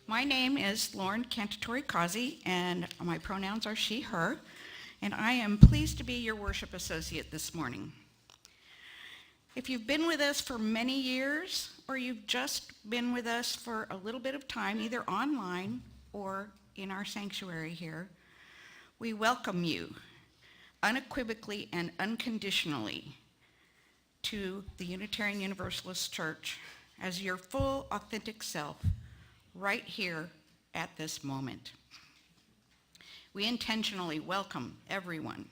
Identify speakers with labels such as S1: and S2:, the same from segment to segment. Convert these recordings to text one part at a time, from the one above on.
S1: My name is Lauren Cantatori-Kazi, and my pronouns are she, her, and I am pleased to be your worship associate this morning. If you've been with us for many years, or you've just been with us for a little bit of time, either online or in our sanctuary here, we welcome you unequivocally and unconditionally to the Unitarian Universalist Church as your full, authentic self, right here at this moment. We intentionally welcome everyone.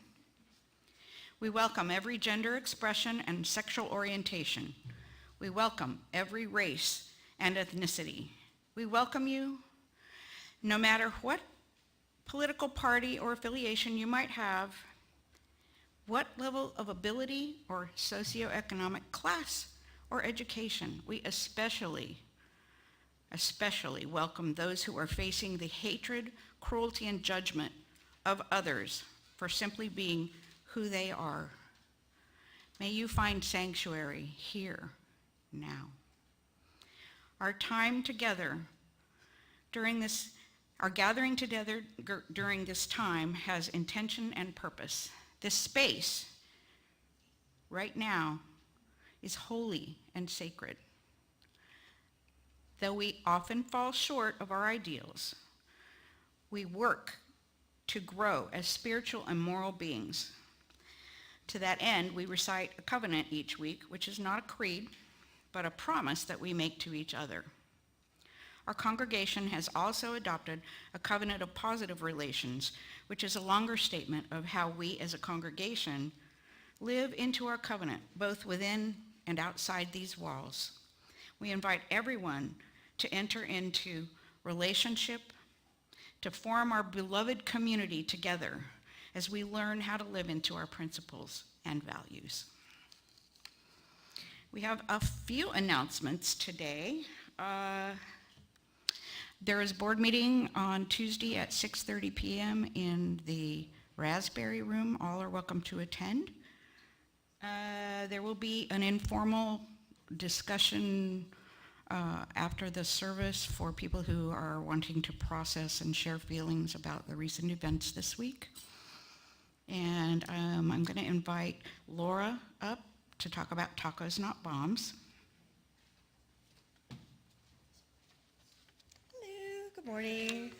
S1: We welcome every gender expression and sexual orientation. We welcome every race and ethnicity. We welcome you no matter what political party or affiliation you might have, what level of ability or socioeconomic class or education. We especially welcome those who are facing the hatred, cruelty, and judgment of others for simply being who they are. May you find sanctuary here, now. Our time together our gathering together during this time has intention and purpose. This space, right now, is holy and sacred. Though we often fall short of our ideals, we work to grow as spiritual and moral beings. To that end, we recite a covenant each week, which is not a creed, but a promise that we make to each other. Our congregation has also adopted a covenant of positive relations, which is a longer statement of how we as a congregation live into our covenant, both within and outside these walls. We invite everyone to enter into relationship, to form our beloved community together as we learn how to live into our principles and values. We have a few announcements today. There is a board meeting on Tuesday at 6:30 p.m. in the Raspberry Room. All are welcome to attend. There will be an informal discussion after the service for people who are wanting to process and share feelings about the recent events this week. And I'm going to invite Laura up to talk about Tacos Not Bombs.
S2: Hello, good morning.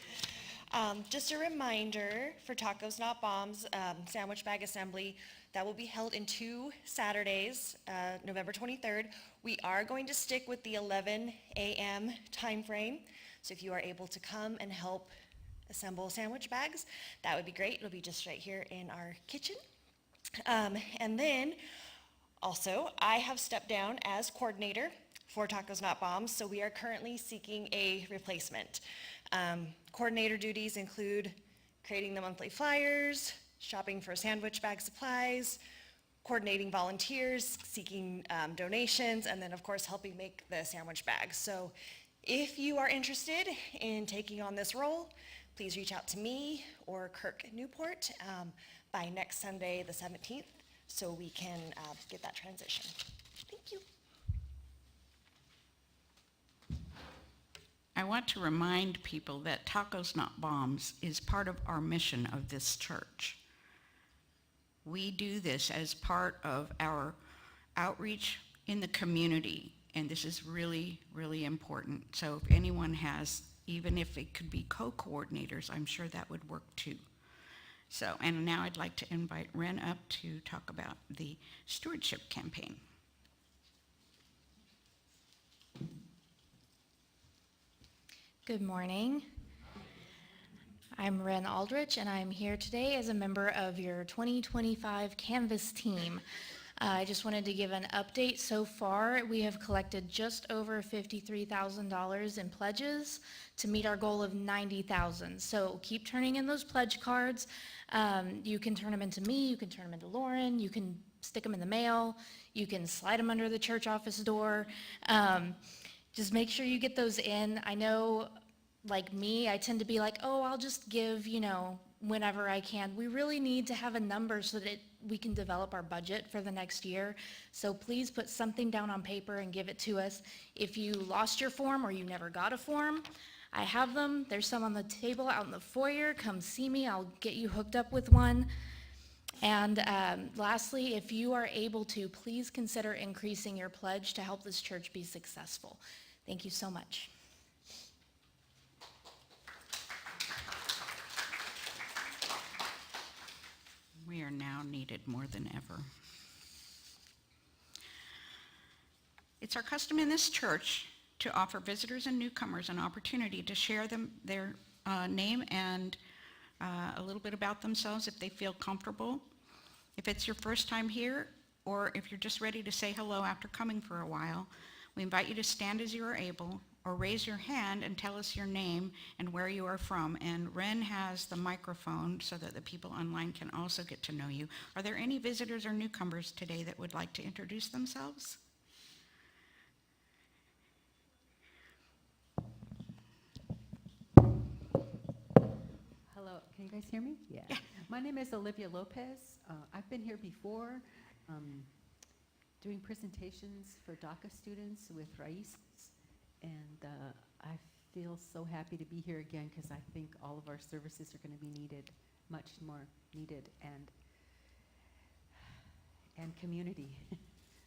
S2: Just a reminder for Tacos Not Bombs sandwich bag assembly that will be held in 2 Saturdays, November 23rd. We are going to stick with the 11 a.m. time frame. So if you are able to come and help assemble sandwich bags, that would be great. It'll be just right here in our kitchen. And then also, I have stepped down as coordinator for Tacos Not Bombs, so we are currently seeking a replacement. Coordinator duties include creating the monthly flyers, shopping for sandwich bag supplies, coordinating volunteers, seeking donations, and then of course helping make the sandwich bags. So if you are interested in taking on this role, please reach out to me or Kirk Newport by next Sunday, the 17th, so we can get that transition. Thank you.
S1: I want to remind people that Tacos Not Bombs is part of our mission of this church. We do this as part of our outreach in the community, and this is really, really important. So if anyone has, even if it could be co-coordinators, I'm sure that would work too. So, and now I'd like to invite Ren up to talk about the stewardship campaign.
S3: Good morning. I'm Ren Aldrich, and I'm here today as a member of your 2025 Canvas team. I just wanted to give an update. So far, we have collected just over $53,000 in pledges to meet our goal of $90,000. So keep turning in those pledge cards. You can turn them into me, you can turn them into Lauren, you can stick them in the mail, you can slide them under the church office door. Just make sure you get those in. I know, like me, I tend to be like, oh, I'll just give, whenever I can. We really need to have a number so that we can develop our budget for the next year. So please put something down on paper and give it to us. If you lost your form or you never got a form, I have them. There's some on the table out in the foyer. Come see me. I'll get you hooked up with one. And lastly, if you are able to, please consider increasing your pledge to help this church be successful. Thank you so much.
S1: We are now needed more than ever. It's our custom in this church to offer visitors and newcomers an opportunity to share their name and a little bit about themselves if they feel comfortable. If it's your first time here, or if you're just ready to say hello after coming for a while, we invite you to stand as you are able, or raise your hand and tell us your name and where you are from. And Ren has the microphone so that the people online can also get to know you. Are there any visitors or newcomers today that would like to introduce themselves?
S4: Hello, can you guys hear me? Yeah. My name is Olivia Lopez. I've been here before doing presentations for DACA students with Raiz, and I feel so happy to be here again because I think all of our services are going to be needed, much more needed, and community,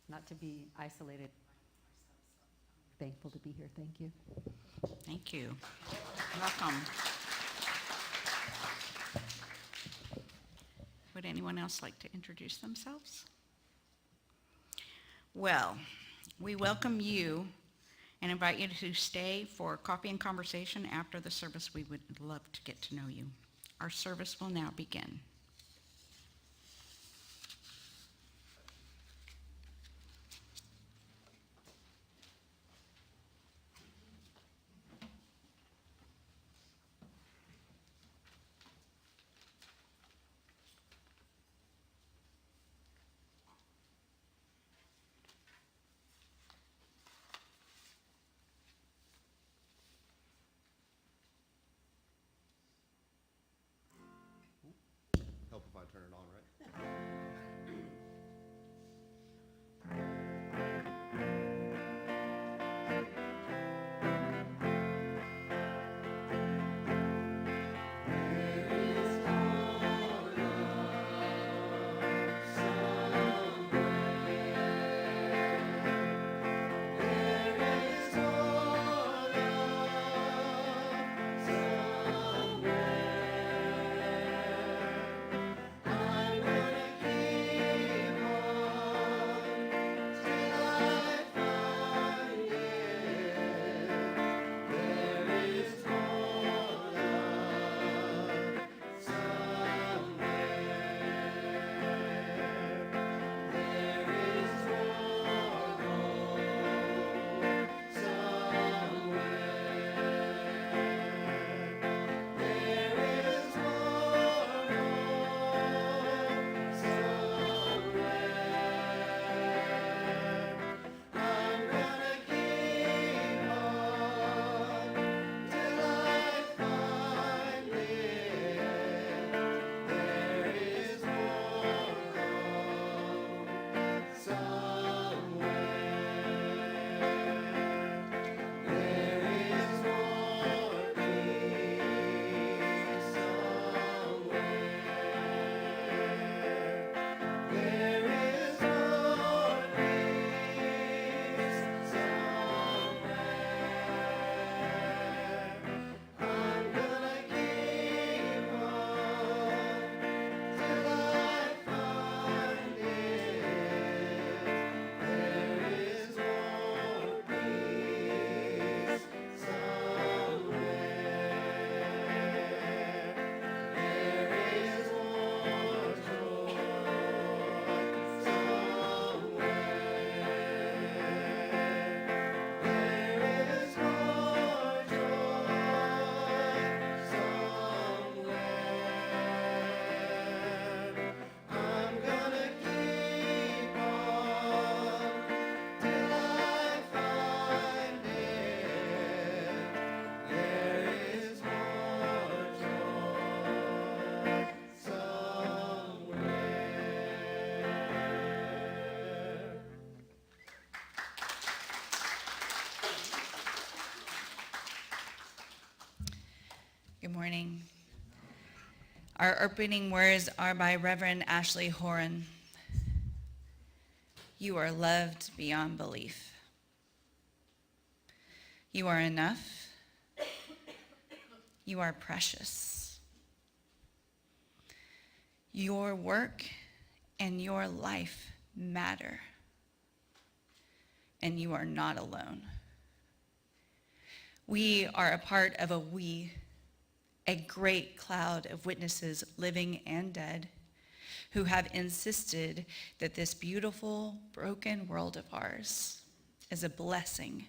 S4: not to be isolated. Thankful to be here. Thank you.
S1: Thank you. Welcome. Would anyone else like to introduce themselves? Well, we welcome you and invite you to stay for coffee and conversation after the service. We would love to get to know you. Our service will now begin.
S5: Help if I turn it on, right?
S6: I'm Good morning. Our opening words are by Reverend Ashley Horan. You are loved beyond belief. You are enough. You are precious. Your work and your life matter. And you are not alone. We are a part of a great cloud of witnesses, living and dead, who have insisted that this beautiful, broken world of ours is a blessing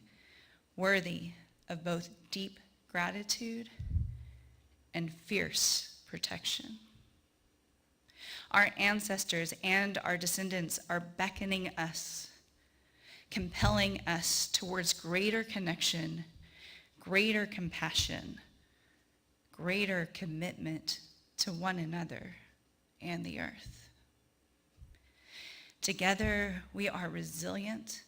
S6: worthy of both deep gratitude and fierce protection. Our ancestors and our descendants are beckoning us, compelling us towards greater connection, greater compassion, greater commitment to one another and the earth. Together, we are resilient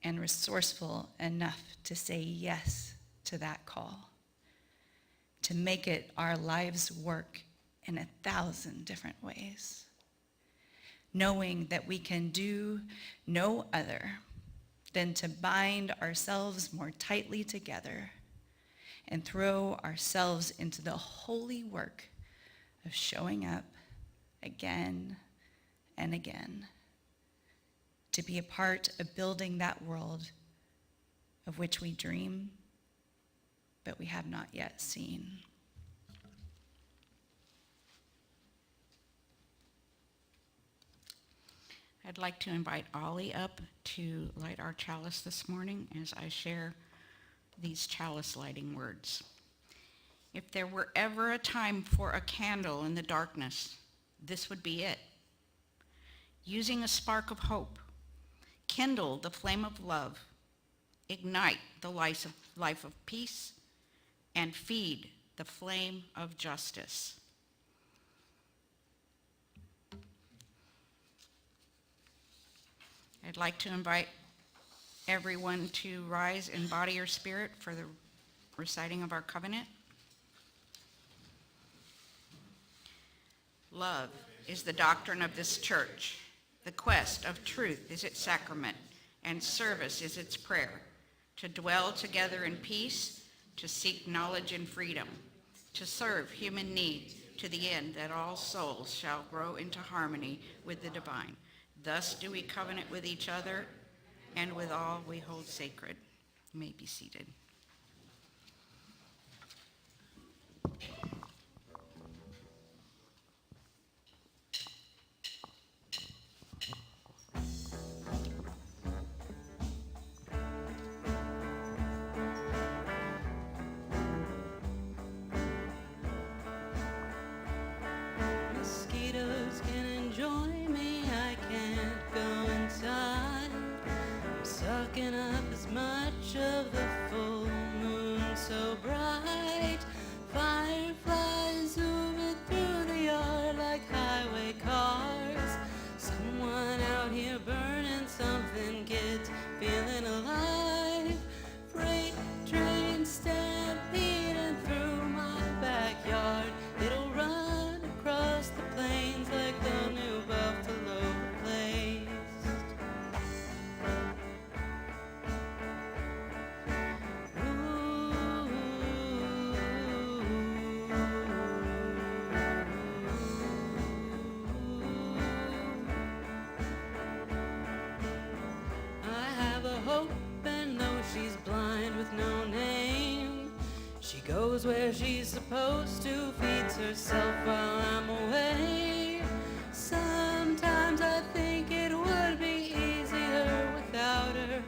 S6: and resourceful enough to say yes to that call, to make it our life's work in 1,000 different ways, knowing that we can do no other than to bind ourselves more tightly together and throw ourselves into the holy work of showing up again and again to be a part of building that world of which we dream, but we have not yet seen.
S1: I'd like to invite Ollie up to light our chalice this morning as I share these chalice lighting words. If there were ever a time for a candle in the darkness, this would be it. Using a spark of hope, kindle the flame of love, ignite the life of peace, and feed the flame of justice. I'd like to invite everyone to rise in body or spirit for the reciting of our covenant. Love is the doctrine of this church. The quest of truth is its sacrament, and service is its prayer. To dwell together in peace, to seek knowledge and freedom, to serve human need to the end that all souls shall grow into harmony with the divine. Thus do we covenant with each other and with all we hold sacred. You may be seated.
S7: Mosquitoes can enjoy me, I can't go inside. I'm sucking up as much of the full moon so bright. Fireflies zooming through the yard like highway cars. Someone out here burning something, kids feeling alive. Freight train stampeding through my backyard. It'll run across the plains like the new buffalo replaced. I have a hope, and though she's blind with no name, she goes where she's supposed to, feeds herself while I'm away. Sometimes I think it would be easier without her,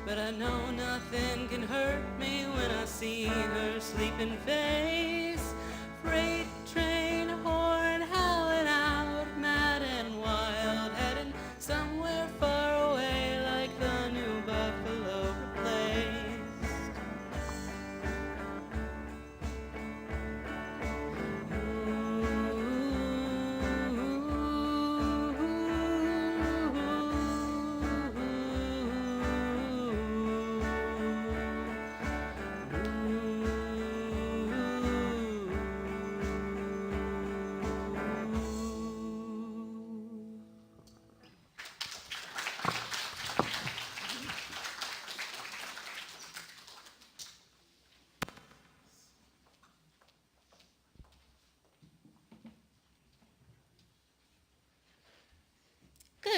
S7: but I know nothing can hurt me when I see her sleeping face. Freight train horn howling out, mad and wild, heading somewhere far away like the new buffalo replaced.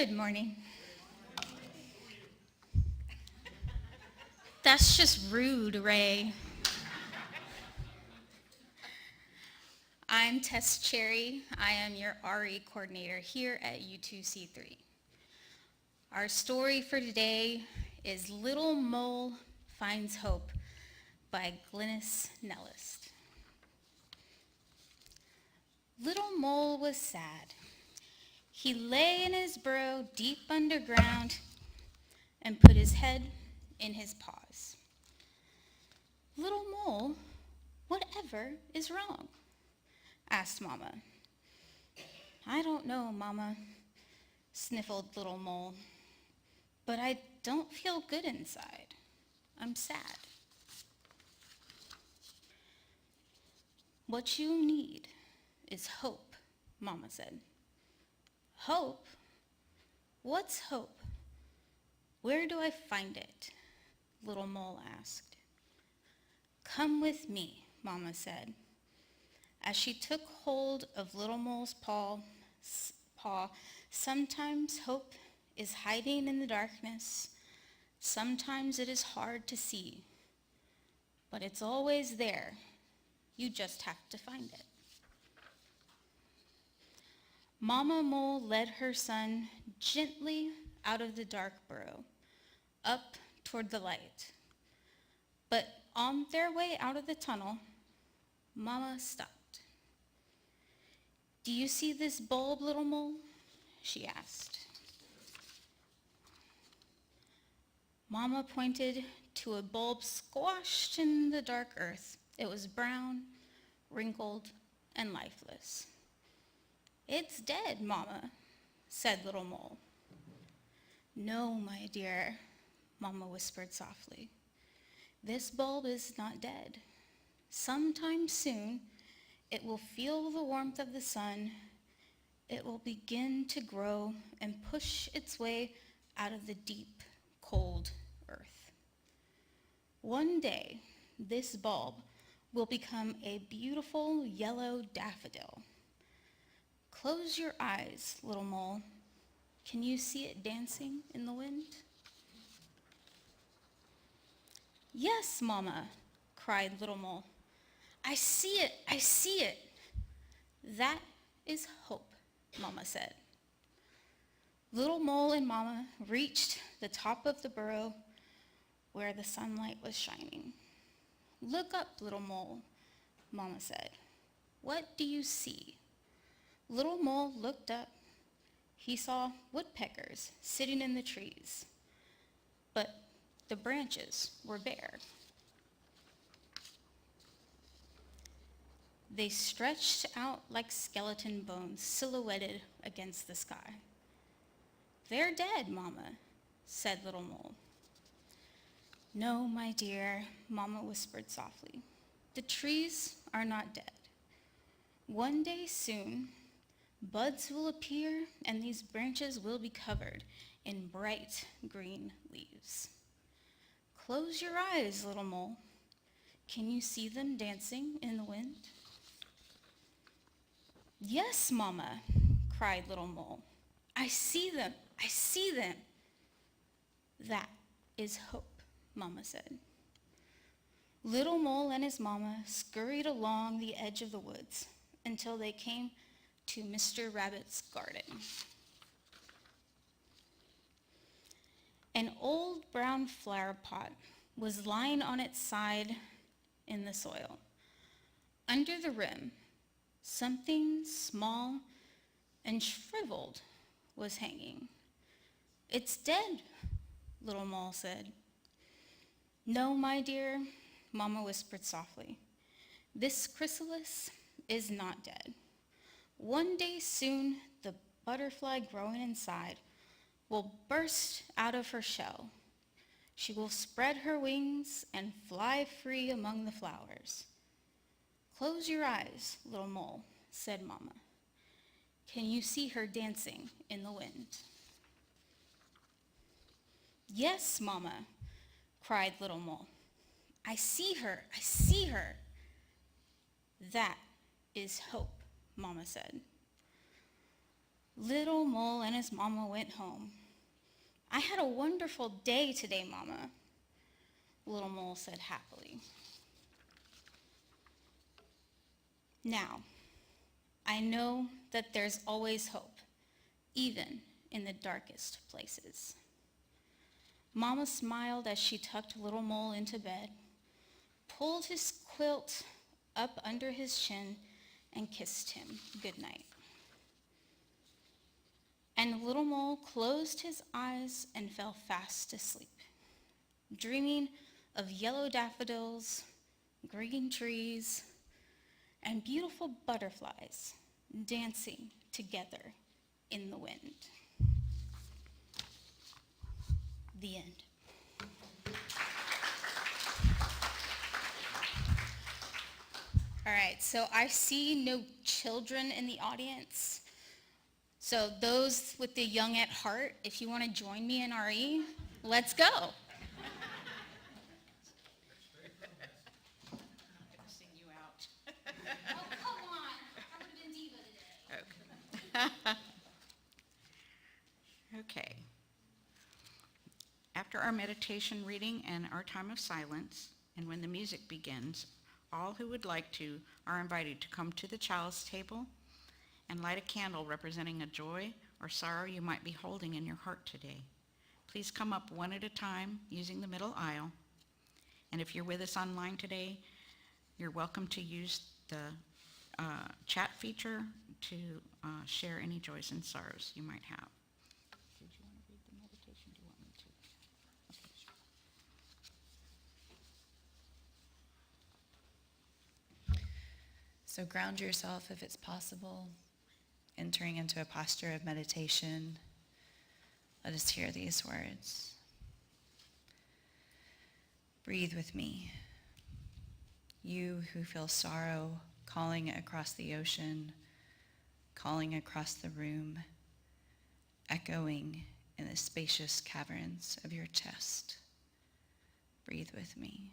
S8: Good morning. That's just rude, Ray. I'm Tess Cherry. I am your RE coordinator here at U2C3. Our story for today is Little Mole Finds Hope by Glynis Nellist. Little Mole was sad. He lay in his burrow deep underground and put his head in his paws. Little Mole, whatever is wrong? Asked Mama. I don't know, Mama, sniffled Little Mole, but I don't feel good inside. I'm sad. What you need is hope, Mama said. Hope? What's hope? Where do I find it? Little Mole asked. Come with me, Mama said. As she took hold of Little Mole's paw, sometimes hope is hiding in the darkness. Sometimes it is hard to see, but it's always there. You just have to find it. Mama Mole led her son gently out of the dark burrow, up toward the light. But on their way out of the tunnel, Mama stopped. Do you see this bulb, Little Mole? She asked. Mama pointed to a bulb squashed in the dark earth. It was brown, wrinkled, and lifeless. It's dead, Mama, said Little Mole. No, my dear, Mama whispered softly. This bulb is not dead. Sometime soon, it will feel the warmth of the sun. It will begin to grow and push its way out of the deep, cold earth. One day, this bulb will become a beautiful yellow daffodil. Close your eyes, Little Mole. Can you see it dancing in the wind? Yes, Mama, cried Little Mole. I see it, I see it. That is hope, Mama said. Little Mole and Mama reached the top of the burrow where the sunlight was shining. Look up, Little Mole, Mama said. What do you see? Little Mole looked up. He saw woodpeckers sitting in the trees, but the branches were bare. They stretched out like skeleton bones silhouetted against the sky. They're dead, Mama, said Little Mole. No, my dear, Mama whispered softly. The trees are not dead. One day soon, buds will appear and these branches will be covered in bright green leaves. Close your eyes, Little Mole. Can you see them dancing in the wind? Yes, Mama, cried Little Mole. I see them, I see them. That is hope, Mama said. Little Mole and his mama scurried along the edge of the woods until they came to Mr. Rabbit's garden. An old brown flower pot was lying on its side in the soil. Under the rim, something small and shriveled was hanging. It's dead, Little Mole said. No, my dear, Mama whispered softly. This chrysalis is not dead. One day soon, the butterfly growing inside will burst out of her shell. She will spread her wings and fly free among the flowers. Close your eyes, Little Mole, said Mama. Can you see her dancing in the wind? Yes, Mama, cried Little Mole. I see her, I see her. That is hope, Mama said. Little Mole and his mama went home. I had a wonderful day today, Mama, Little Mole said happily. Now, I know that there's always hope, even in the darkest places. Mama smiled as she tucked Little Mole into bed, pulled his quilt up under his chin, and kissed him goodnight. And Little Mole closed his eyes and fell fast asleep, dreaming of yellow daffodils, green trees, and beautiful butterflies dancing together in the wind. The end. All right, so I see no children in the audience. So those with the young at heart, if you want to join me in RE, let's go. I'm gonna sing you out. Oh, come on. I would have been diva today.
S1: Okay. After our meditation reading and our time of silence, and when the music begins, all who would like to are invited to come to the chalice table and light a candle representing a joy or sorrow you might be holding in your heart today. Please come up one at a time using the middle aisle. And if you're with us online today, you're welcome to use the chat feature to share any joys and sorrows you might have. Did you want to read the meditation? Do you want me to? Okay, sure.
S6: So ground yourself if it's possible, entering into a posture of meditation. Let us hear these words. Breathe with me. You who feel sorrow calling across the ocean, calling across the room, echoing in the spacious caverns of your chest. Breathe with me.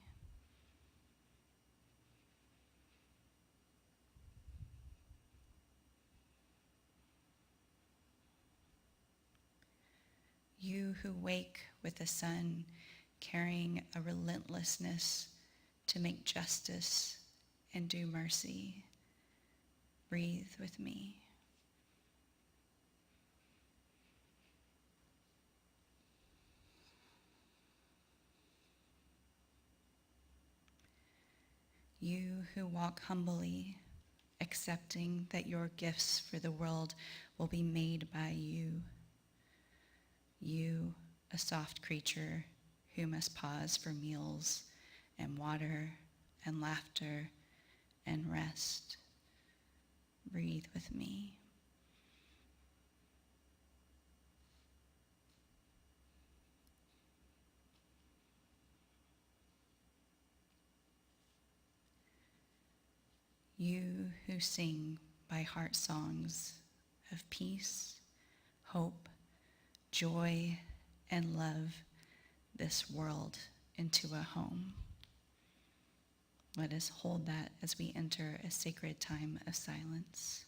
S6: You who wake with the sun, carrying a relentlessness to make justice and do mercy, breathe with me. You who walk humbly, accepting that your gifts for the world will be made by you. You, a soft creature who must pause for meals and water and laughter and rest. Breathe with me. You who sing by heart songs of peace, hope, joy, and love this world into a home. Let us hold that as we enter a sacred time of silence.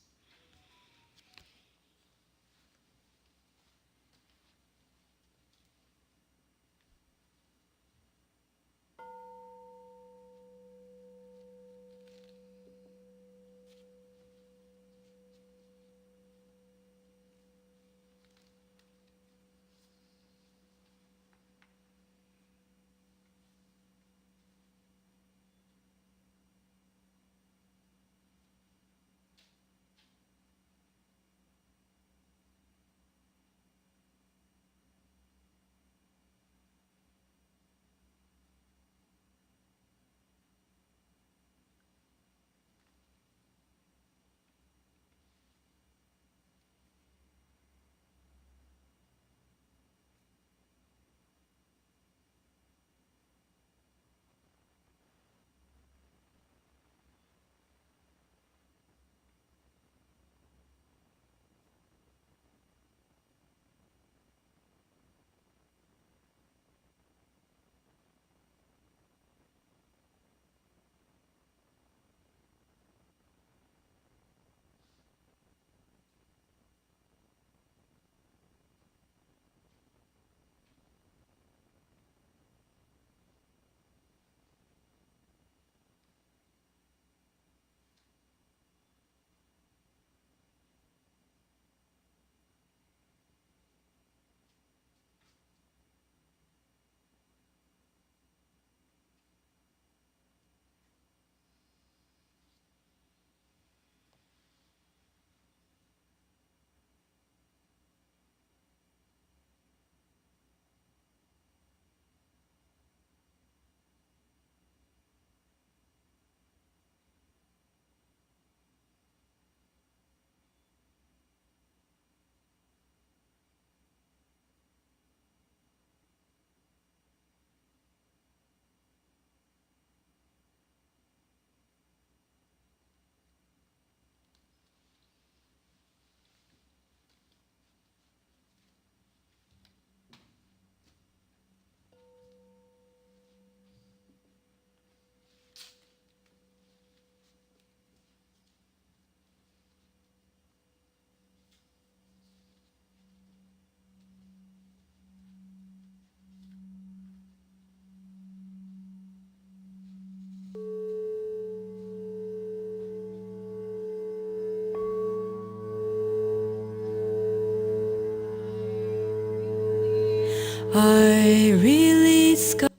S7: I release control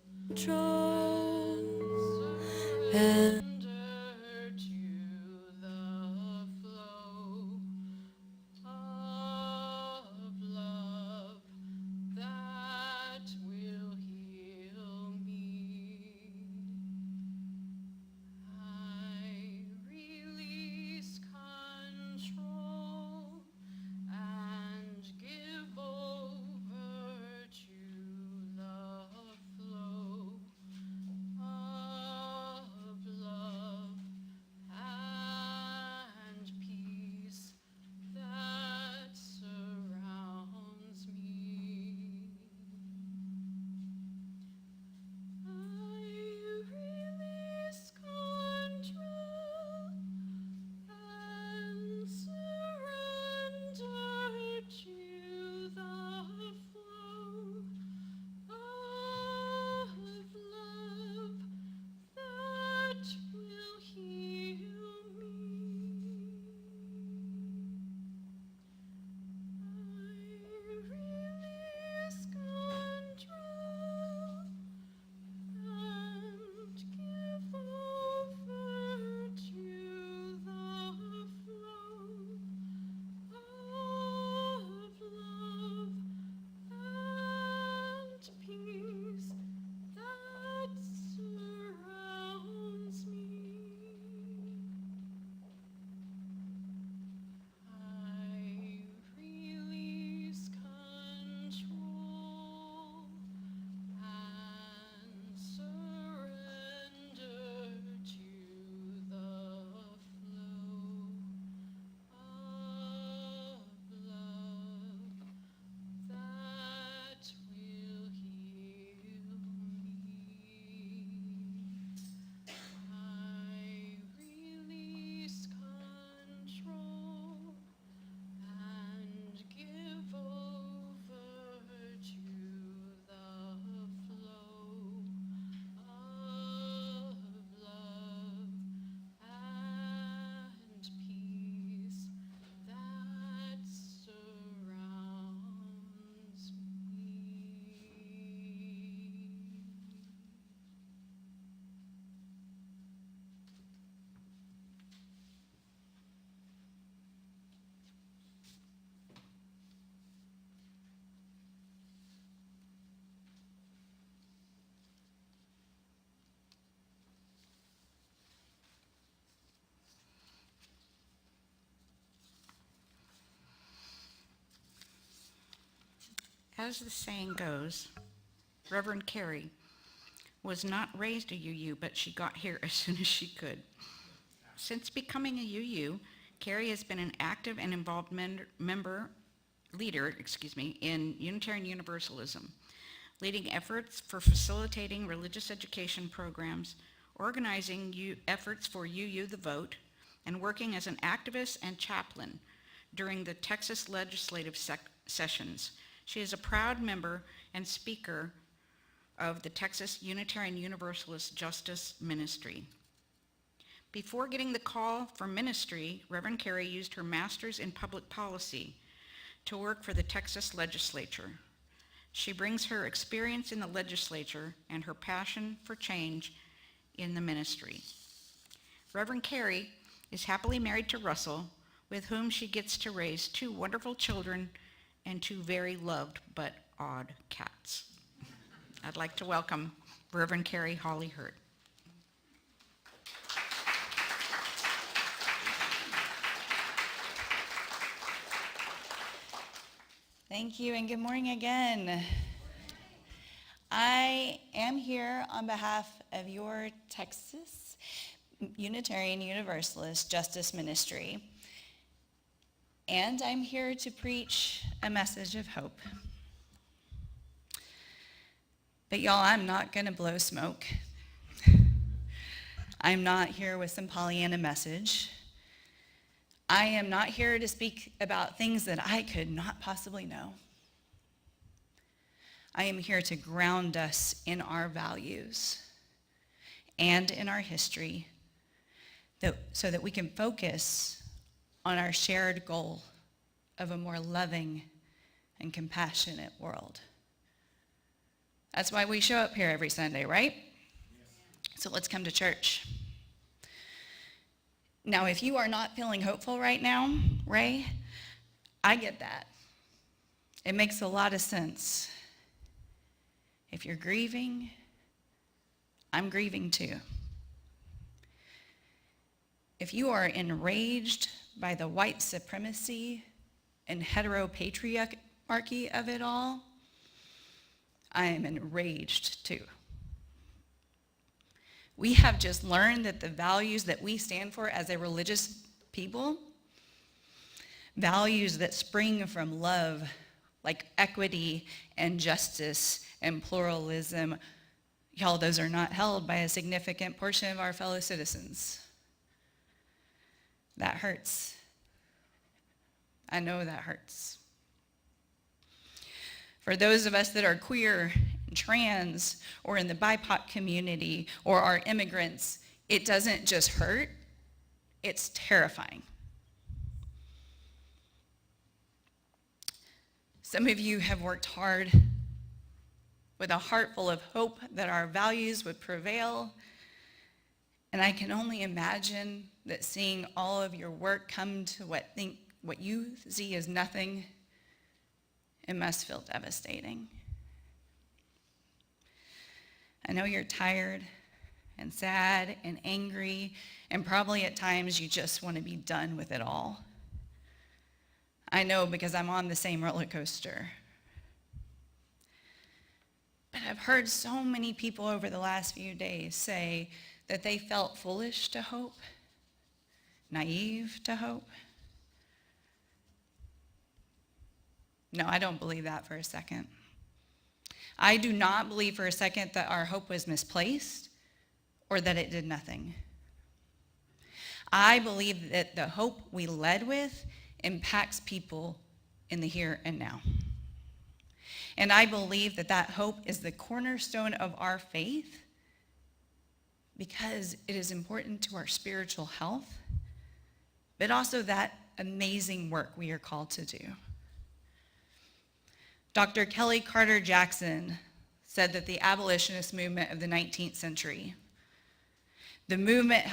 S7: and
S1: As the saying goes, Reverend Carrie was not raised a UU, but she got here as soon as she could. Since becoming a UU, Carrie has been an active and involved leader in Unitarian Universalism, leading efforts for facilitating religious education programs, organizing efforts for UU the Vote, and working as an activist and chaplain during the Texas legislative sessions. She is a proud member and speaker of the Texas Unitarian Universalist Justice Ministry. Before getting the call for ministry, Reverend Carrie used her master's in public policy to work for the Texas legislature. She brings her experience in the legislature and her passion for change in the ministry. Reverend Carrie is happily married to Russell, with whom she gets to raise 2 wonderful children and 2 very loved but odd cats. I'd like to welcome Reverend Carrie Holkey-Hurt.
S6: Thank you and good morning again. I am here on behalf of your Texas Unitarian Universalist Justice Ministry, and I'm here to preach a message of hope. But y'all, I'm not going to blow smoke. I'm not here with some Pollyanna message. I am not here to speak about things that I could not possibly know. I am here to ground us in our values and in our history so that we can focus on our shared goal of a more loving and compassionate world. That's why we show up here every Sunday, right? So let's come to church. Now, if you are not feeling hopeful right now, Ray, I get that. It makes a lot of sense. If you're grieving, I'm grieving too. If you are enraged by the white supremacy and heteropatriarchy of it all, I am enraged too. We have just learned that the values that we stand for as a religious people, values that spring from love, like equity and justice and pluralism, y'all, those are not held by a significant portion of our fellow citizens. That hurts. I know that hurts. For those of us that are queer, trans, or in the BIPOC community, or are immigrants, it doesn't just hurt, it's terrifying. Some of you have worked hard with a heart full of hope that our values would prevail, and I can only imagine that seeing all of your work come to what you see as nothing, it must feel devastating. I know you're tired and sad and angry, and probably at times you just want to be done with it all. I know because I'm on the same roller coaster. But I've heard so many people over the last few days say that they felt foolish to hope, naive to hope. No, I don't believe that for a second. I do not believe for a second that our hope was misplaced or that it did nothing. I believe that the hope we led with impacts people in the here and now. And I believe that that hope is the cornerstone of our faith because it is important to our spiritual health, but also that amazing work we are called to do. Dr. Kelly Carter Jackson said that the abolitionist movement of the 19th century, the movement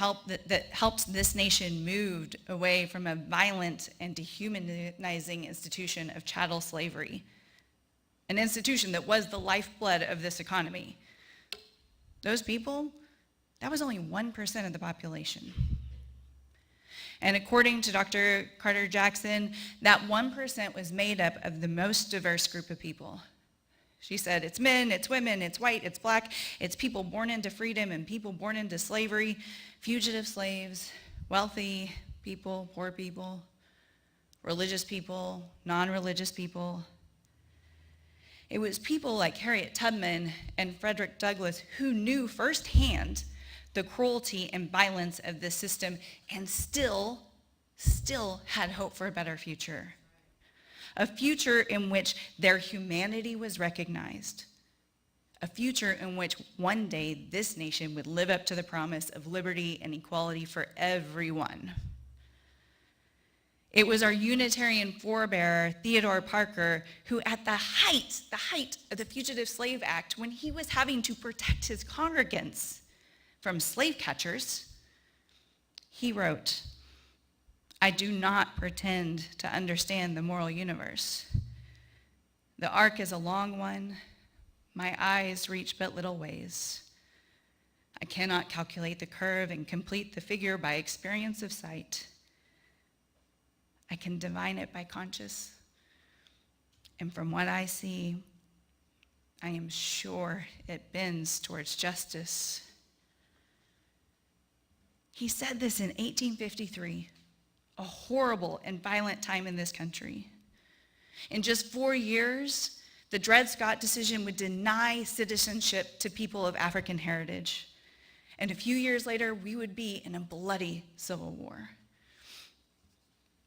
S6: that helped this nation move away from a violent and dehumanizing institution of chattel slavery, an institution that was the lifeblood of this economy. Those people, that was only 1% of the population. And according to Dr. Carter Jackson, that 1% was made up of the most diverse group of people. She said, it's men, it's women, it's white, it's black, it's people born into freedom and people born into slavery, fugitive slaves, wealthy people, poor people, religious people, non-religious people. It was people like Harriet Tubman and Frederick Douglass who knew firsthand the cruelty and violence of this system and still had hope for a better future. A future in which their humanity was recognized. A future in which one day this nation would live up to the promise of liberty and equality for everyone. It was our Unitarian forebearer, Theodore Parker, who at the height of the Fugitive Slave Act, when he was having to protect his congregants from slave catchers, he wrote, I do not pretend to understand the moral universe. The arc is a long one. My eyes reach but little ways. I cannot calculate the curve and complete the figure by experience of sight. I can divine it by conscience. And from what I see, I am sure it bends towards justice. He said this in 1853, a horrible and violent time in this country. In just 4 years, the Dred Scott decision would deny citizenship to people of African heritage. And a few years later, we would be in a bloody civil war.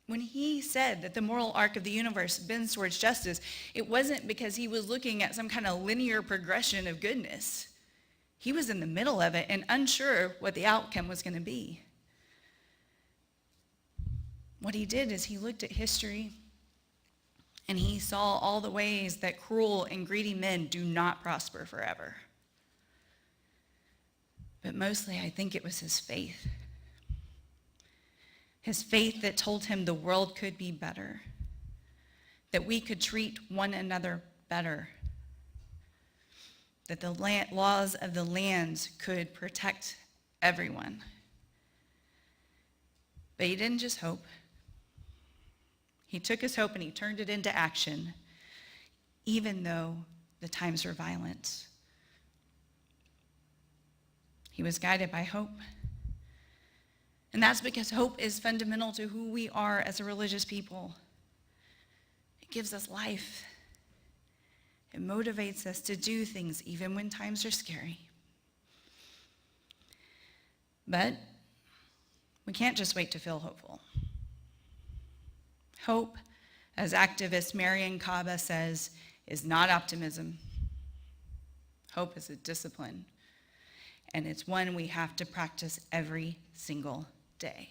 S6: When he said that the moral arc of the universe bends towards justice, it wasn't because he was looking at some kind of linear progression of goodness. He was in the middle of it and unsure what the outcome was going to be. What he did is he looked at history And he saw all the ways that cruel and greedy men do not prosper forever. But mostly, I think it was his faith. His faith that told him the world could be better, that we could treat one another better, that the laws of the land could protect everyone. But he didn't just hope. He took his hope and he turned it into action, even though the times were violent. He was guided by hope. And that's because hope is fundamental to who we are as a religious people. It gives us life. It motivates us to do things even when times are scary. But we can't just wait to feel hopeful. Hope, as activist Marian Kaba says, is not optimism. Hope is a discipline, and it's one we have to practice every single day.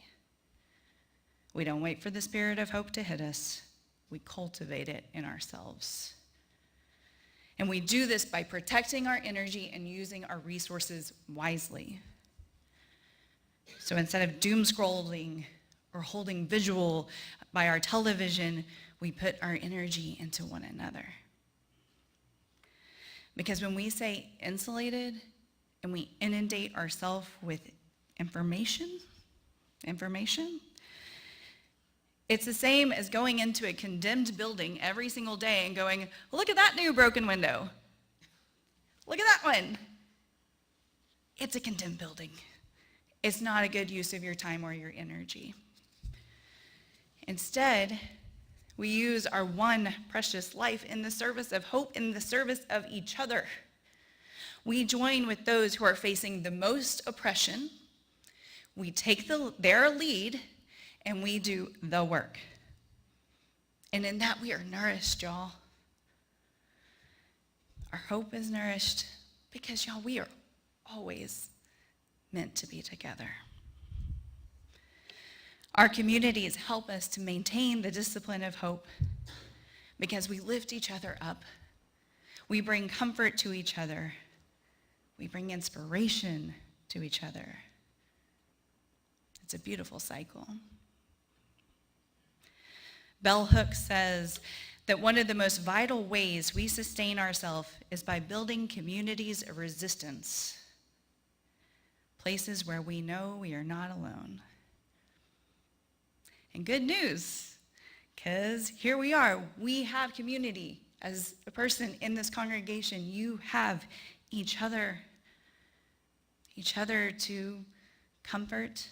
S6: We don't wait for the spirit of hope to hit us. We cultivate it in ourselves. And we do this by protecting our energy and using our resources wisely. So instead of doom scrolling or holding visual by our television, we put our energy into one another. Because when we say insulated and we inundate ourselves with information, it's the same as going into a condemned building every single day and going, look at that new broken window. Look at that one. It's a condemned building. It's not a good use of your time or your energy. Instead, we use our one precious life in the service of hope, in the service of each other. We join with those who are facing the most oppression. We take their lead, and we do the work. And in that, we are nourished, y'all. Our hope is nourished because, y'all, we are always meant to be together. Our communities help us to maintain the discipline of hope because we lift each other up. We bring comfort to each other. We bring inspiration to each other. It's a beautiful cycle. Bell Hooks says that one of the most vital ways we sustain ourselves is by building communities of resistance, places where we know we are not alone. And good news, because here we are. We have community. As a person in this congregation, you have each other to comfort,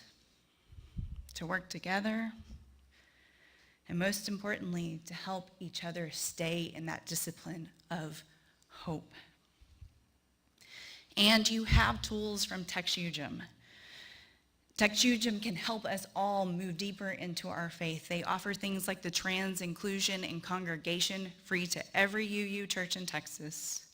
S6: to work together, and most importantly, to help each other stay in that discipline of hope. And you have tools from TechShujim. TechShujim can help us all move deeper into our faith. They offer things like the trans inclusion and congregation free to every UU church in Texas.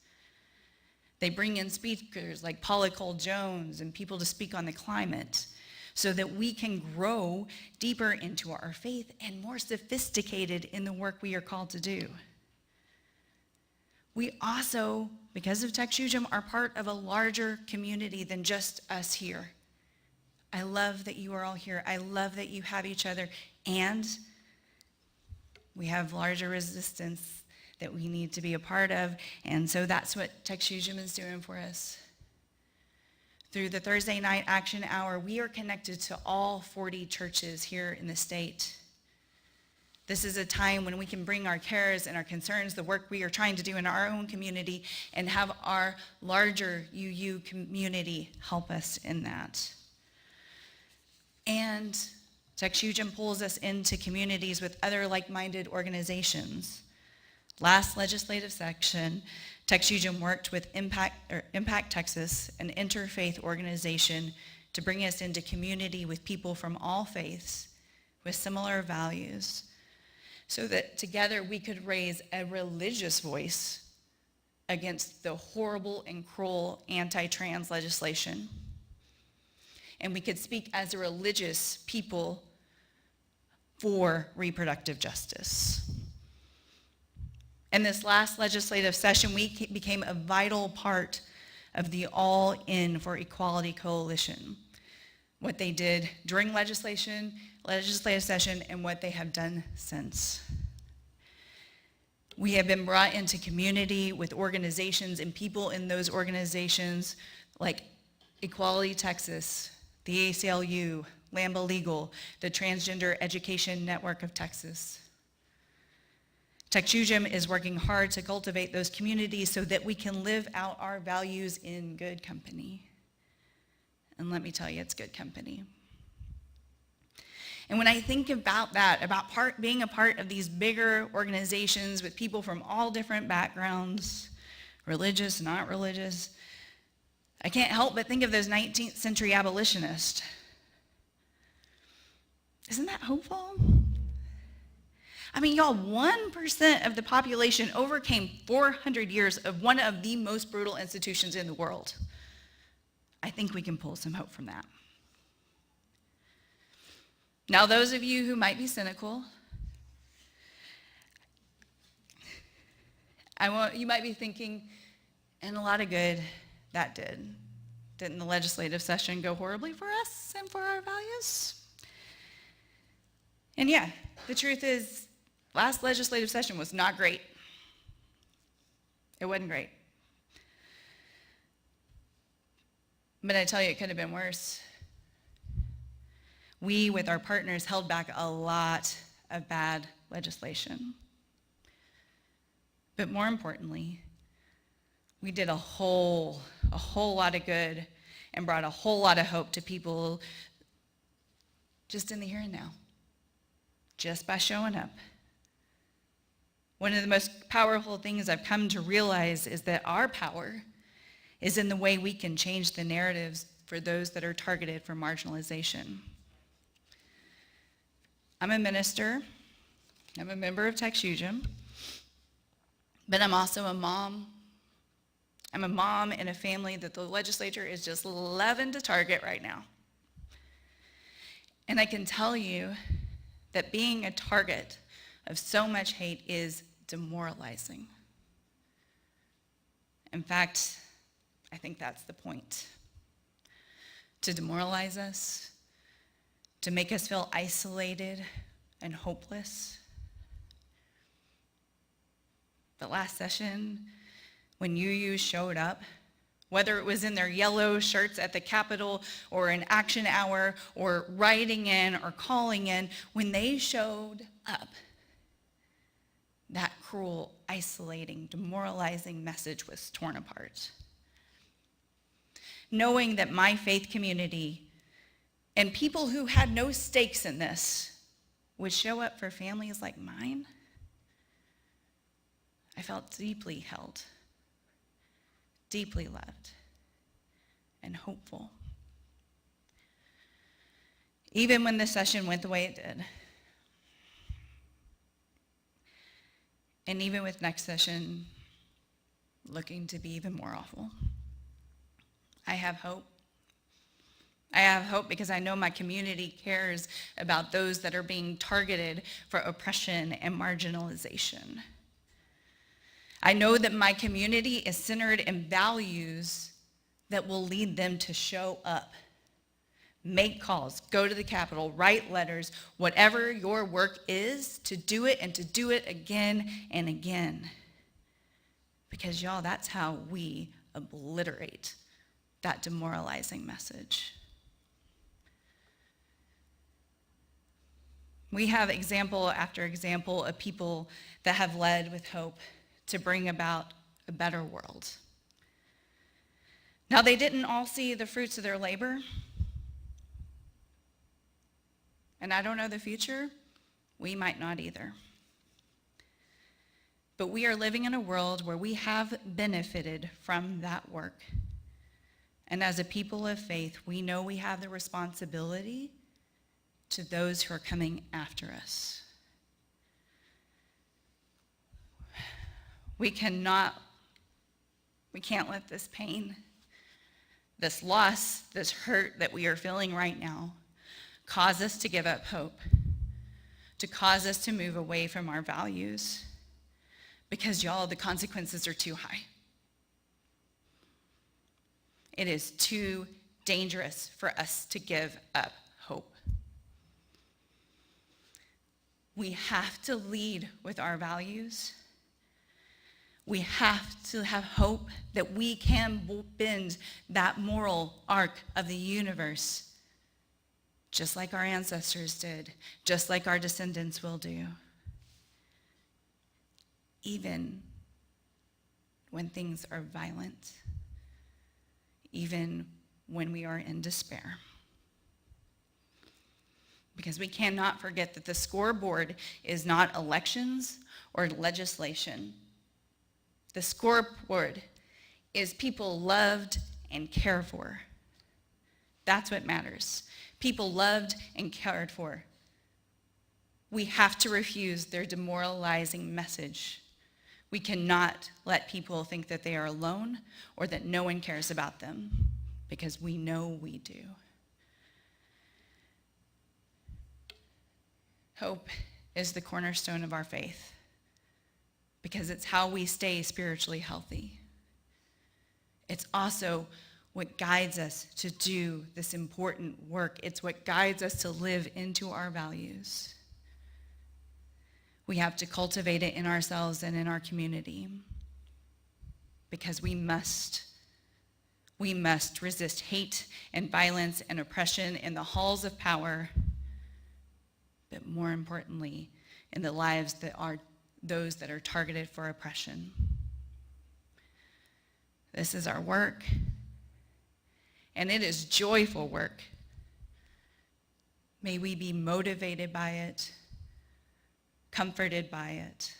S6: They bring in speakers like Paula Cole-Jones and people to speak on the climate so that we can grow deeper into our faith and more sophisticated in the work we are called to do. We also, because of TechShujim, are part of a larger community than just us here. I love that you are all here. I love that you have each other. And we have larger resistance that we need to be a part of. And so that's what TechShujim is doing for us. Through the Thursday night action hour, we are connected to all 40 churches here in the state. This is a time when we can bring our cares and our concerns, the work we are trying to do in our own community, and have our larger UU community help us in that. And TechShujim pulls us into communities with other like-minded organizations. Last legislative session, TechShujim worked with Impact Texas, an interfaith organization, to bring us into community with people from all faiths with similar values, so that together we could raise a religious voice against the horrible and cruel anti-trans legislation. And we could speak as a religious people for reproductive justice. In this last legislative session, we became a vital part of the All In for Equality Coalition. What they did during legislative session, and what they have done since. We have been brought into community with organizations and people in those organizations like Equality Texas, the ACLU, Lamba Legal, the Transgender Education Network of Texas. TechJujum is working hard to cultivate those communities so that we can live out our values in good company. And let me tell you, it's good company. And when I think about that, about being a part of these bigger organizations with people from all different backgrounds, religious, not religious, I can't help but think of those 19th century abolitionists. Isn't that hopeful? I mean, y'all, 1% of the population overcame 400 years of one of the most brutal institutions in the world. I think we can pull some hope from that. Now, those of you who might be cynical, you might be thinking, and a lot of good that did. Didn't the legislative session go horribly for us and for our values? And yeah, the truth is, last legislative session was not great. It wasn't great. But I tell you, it could have been worse. We, with our partners, held back a lot of bad legislation. But more importantly, we did a whole lot of good and brought a whole lot of hope to people just in the here and now, just by showing up. One of the most powerful things I've come to realize is that our power is in the way we can change the narratives for those that are targeted for marginalization. I'm a minister. I'm a member of TechJujum. But I'm also a mom. I'm a mom in a family that the legislature is just loving to target right now. And I can tell you that being a target of so much hate is demoralizing. In fact, I think that's the point. To demoralize us, to make us feel isolated and hopeless. But last session, when you showed up, whether it was in their yellow shirts at the Capitol or an action hour or writing in or calling in, when they showed up, that cruel, isolating, demoralizing message was torn apart. Knowing that my faith community and people who had no stakes in this would show up for families like mine, I felt deeply held, deeply loved, and hopeful. Even when the session went the way it did. And even with next session looking to be even more awful. I have hope. I have hope because I know my community cares about those that are being targeted for oppression and marginalization. I know that my community is centered in values that will lead them to show up, make calls, go to the Capitol, write letters, whatever your work is, to do it and to do it again and again. Because y'all, that's how we obliterate that demoralizing message. We have example after example of people that have led with hope to bring about a better world. Now, they didn't all see the fruits of their labor. And I don't know the future. We might not either. But we are living in a world where we have benefited from that work. And as a people of faith, we know we have the responsibility to those who are coming after us. We can't let this pain, this loss, this hurt that we are feeling right now cause us to give up hope, to cause us to move away from our values. because y'all, the consequences are too high. It is too dangerous for us to give up hope. We have to lead with our values. We have to have hope that we can bend that moral arc of the universe, just like our ancestors did, just like our descendants will do. Even when things are violent, even when we are in despair. Because we cannot forget that the scoreboard is not elections or legislation. The scoreboard is people loved and cared for. That's what matters. People loved and cared for. We have to refuse their demoralizing message. We cannot let people think that they are alone or that no one cares about them, because we know we do. Hope is the cornerstone of our faith, because it's how we stay spiritually healthy. It's also what guides us to do this important work. It's what guides us to live into our values. We have to cultivate it in ourselves and in our community, because we must resist hate and violence and oppression in the halls of power, but more importantly, in the lives that are those that are targeted for oppression. This is our work, and it is joyful work. May we be motivated by it, comforted by it,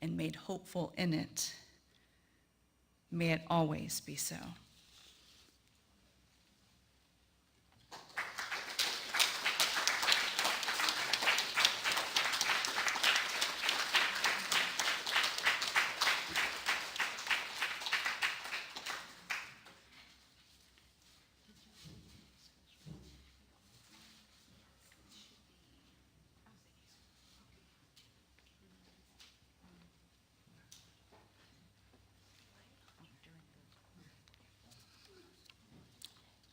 S6: and made hopeful in it. May it always be so.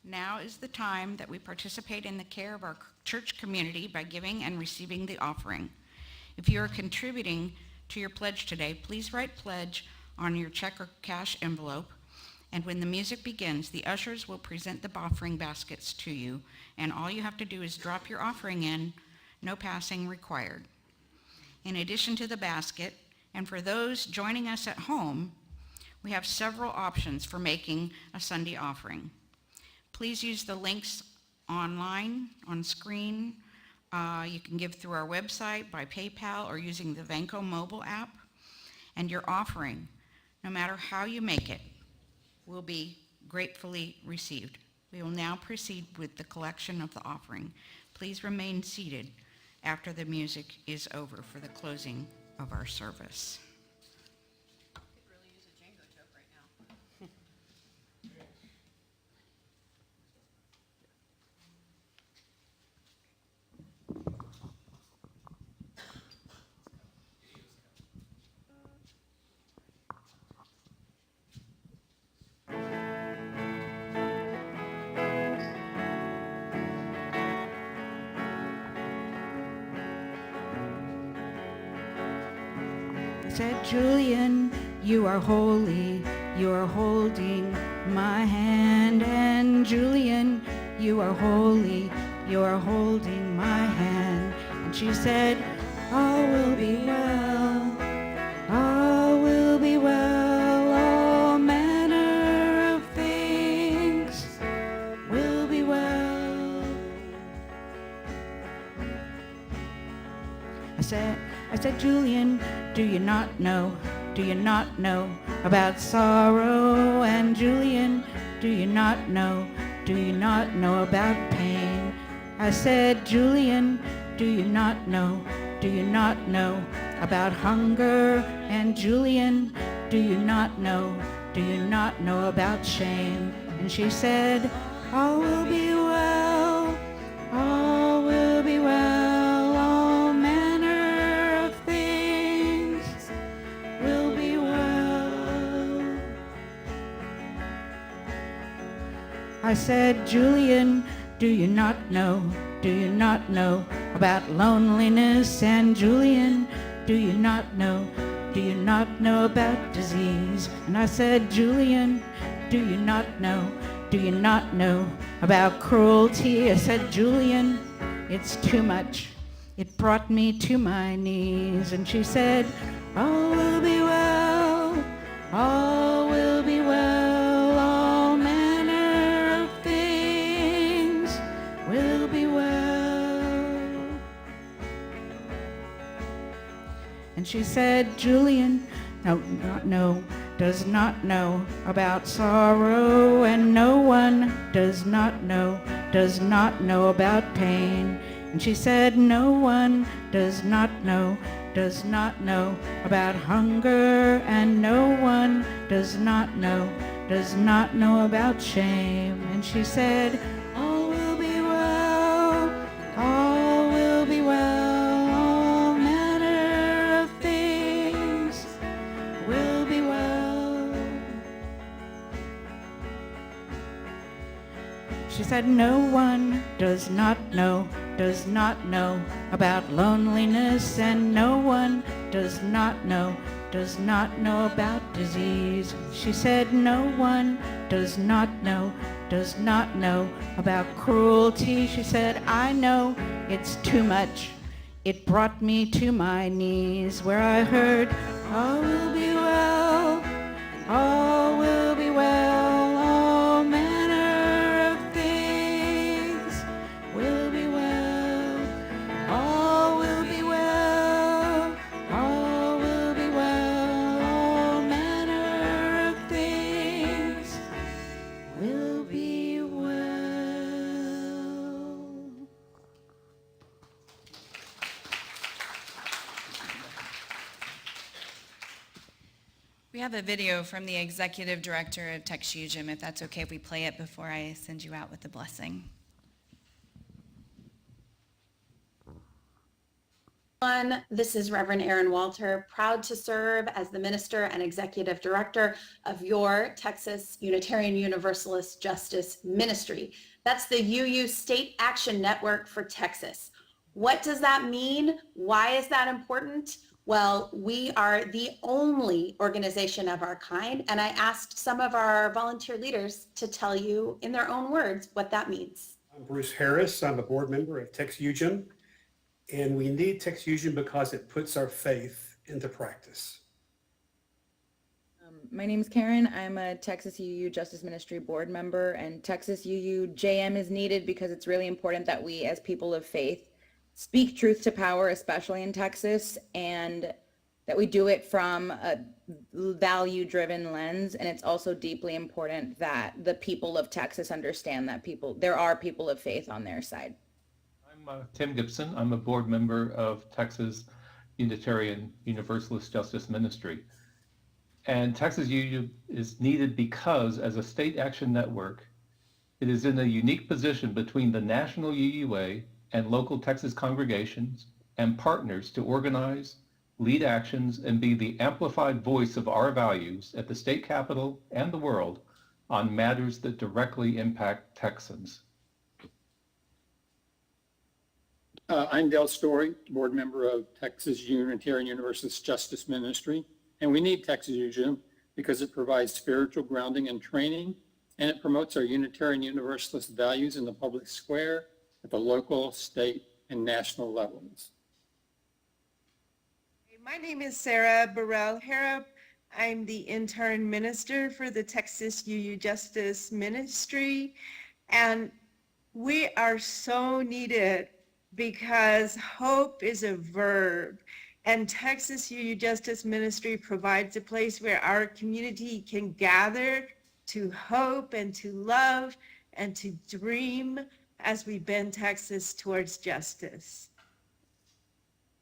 S1: Now is the time that we participate in the care of our church community by giving and receiving the offering. If you are contributing to your pledge today, please write pledge on your check or cash envelope, and when the music begins, the ushers will present the offering baskets to you, and all you have to do is drop your offering in, no passing required. In addition to the basket, and for those joining us at home, we have several options for making a Sunday offering. Please use the links online, on screen. You can give through our website, by PayPal, or using the Venco mobile app. And your offering, no matter how you make it, will be gratefully received. We will now proceed with the collection of the offering. Please remain seated after the music is over for the closing of our service. Said, Julian, you are holy, you are holding my hand. And Julian, you are holy, you are holding my hand. And she said, all will be well, all will be well, all manner of things will be well. I said, Julian, do you not know about sorrow? And Julian, do you not know about pain? I said, Julian, do you not know about hunger? And Julian, do you not know about shame? And she said, all will be well, all will be well, all manner of things I said, Julian, do you not know about loneliness? And Julian, do you not know about disease? And I said, Julian, do you not know about cruelty? I said, Julian, it's too much. It brought me to my knees. And she said, all will be well, all will be well, all manner of things will be well. And she said, Julian, does not know about sorrow, and no one does not know about pain. And she said, no one does not know about hunger, and no one does not know about shame. And she said, all will be well, all will be well, all manner of things will be well. She said, no one does not know about loneliness, and no one does not know about disease. She said, no one does not know about cruelty. She said, I know it's too much. It brought me to my knees, where I heard, all will be well, all will be well, all manner of things will be well, all will be well, all will be well, all manner of things will be well.
S6: We have a video from the executive director of TechSugen, if that's okay if we play it before I send you out with the blessing.
S9: This is Reverend Aaron Walter, proud to serve as the minister and executive director of your Texas Unitarian Universalist Justice Ministry. That's the UU State Action Network for Texas. What does that mean? Why is that important? Well, we are the only organization of our kind, and I asked some of our volunteer leaders to tell you in their own words what that means.
S10: I'm Bruce Harris. I'm a board member of TechSugen, and we need TechSugen because it puts our faith into practice.
S11: My name is Karen. I'm a Texas UU Justice Ministry board member, and Texas UU JM is needed because it's really important that we as people of faith speak truth to power, especially in Texas, and that we do it from a value-driven lens. And it's also deeply important that the people of Texas understand that there are people of faith on their side.
S12: I'm Tim Gibson. I'm a board member of Texas Unitarian Universalist Justice Ministry. And Texas UU is needed because, as a state action network, it is in a unique position between the national UUA and local Texas congregations and partners to organize, lead actions, and be the amplified voice of our values at the state capitol and the world on matters that directly impact Texans.
S13: I'm Dale Story, board member of Texas Unitarian Universalist Justice Ministry, and we need Texas UU because it provides spiritual grounding and training, and it promotes our Unitarian Universalist values in the public square at the local, state, and national levels.
S14: My name is Sarah Burrell Harrop. I'm the intern minister for the Texas UU Justice Ministry, and we are so needed because hope is a verb, and Texas UU Justice Ministry provides a place where our community can gather to hope and to love and to dream as we bend Texas towards justice.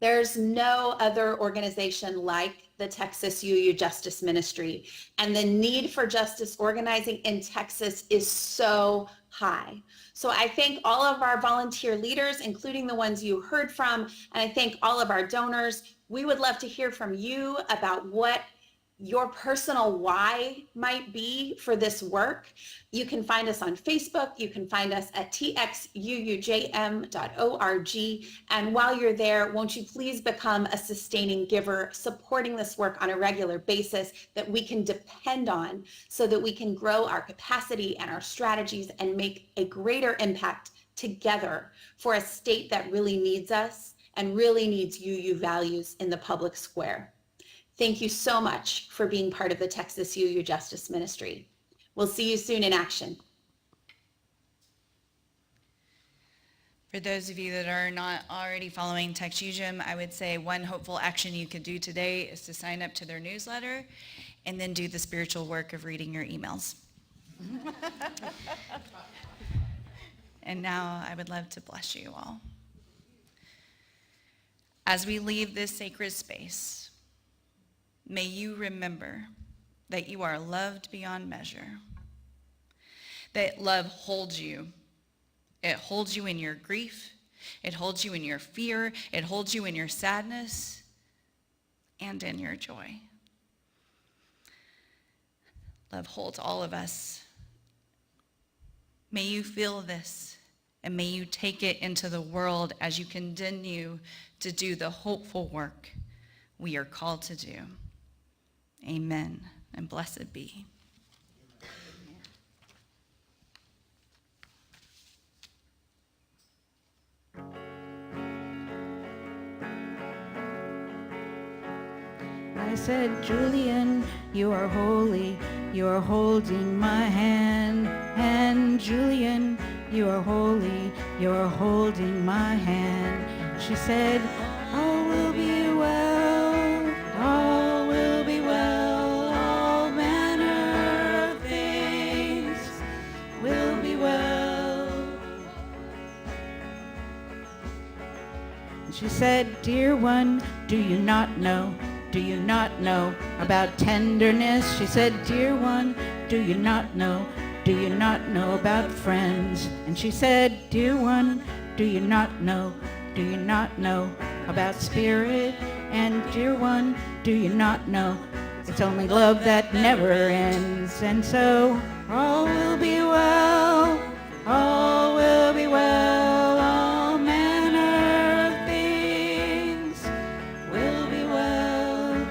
S9: There's no other organization like the Texas UU Justice Ministry, and the need for justice organizing in Texas is so high. So I thank all of our volunteer leaders, including the ones you heard from, and I thank all of our donors. We would love to hear from you about what your personal why might be for this work, you can find us on Facebook. You can find us at txuujm.org. And while you're there, won't you please become a sustaining giver, supporting this work on a regular basis that we can depend on so that we can grow our capacity and our strategies and make a greater impact together for a state that really needs us and really needs UU values in the public square. Thank you so much for being part of the Texas UU Justice Ministry. We'll see you soon in action.
S6: For those of you that are not already following TexUGM, I would say one hopeful action you could do today is to sign up to their newsletter and then do the spiritual work of reading your emails. And now I would love to bless you all. As we leave this sacred space, may you remember that you are loved beyond measure, that love holds you. It holds you in your grief. It holds you in your fear. It holds you in your sadness and in your joy. Love holds all of us. May you feel this, and may you take it into the world as you continue to do the hopeful work we are called to do. Amen, and blessed be.
S1: I said, Julian, you are holy, you are holding my hand. And Julian, you are holy, you are holding my hand. She said, all will be well, all will be well, all manner of things will be well. And she said, dear one, do you not know? Do you not know about tenderness? She said, dear one, do you not know? Do you not know about friends? And she said, dear one, do you not know? Do you not know about spirit? And dear one, do you not know? It's only love that never ends. And so all will be well, all will be well, all manner of things will be well,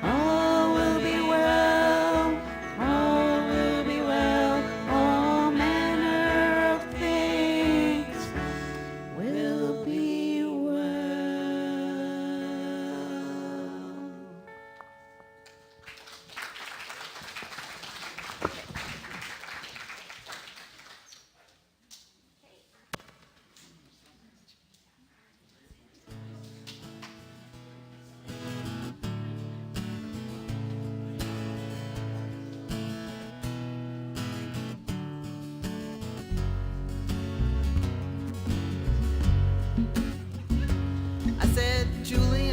S1: all will be well, all will be well, all manner of things will be well.
S7: I said, Julie,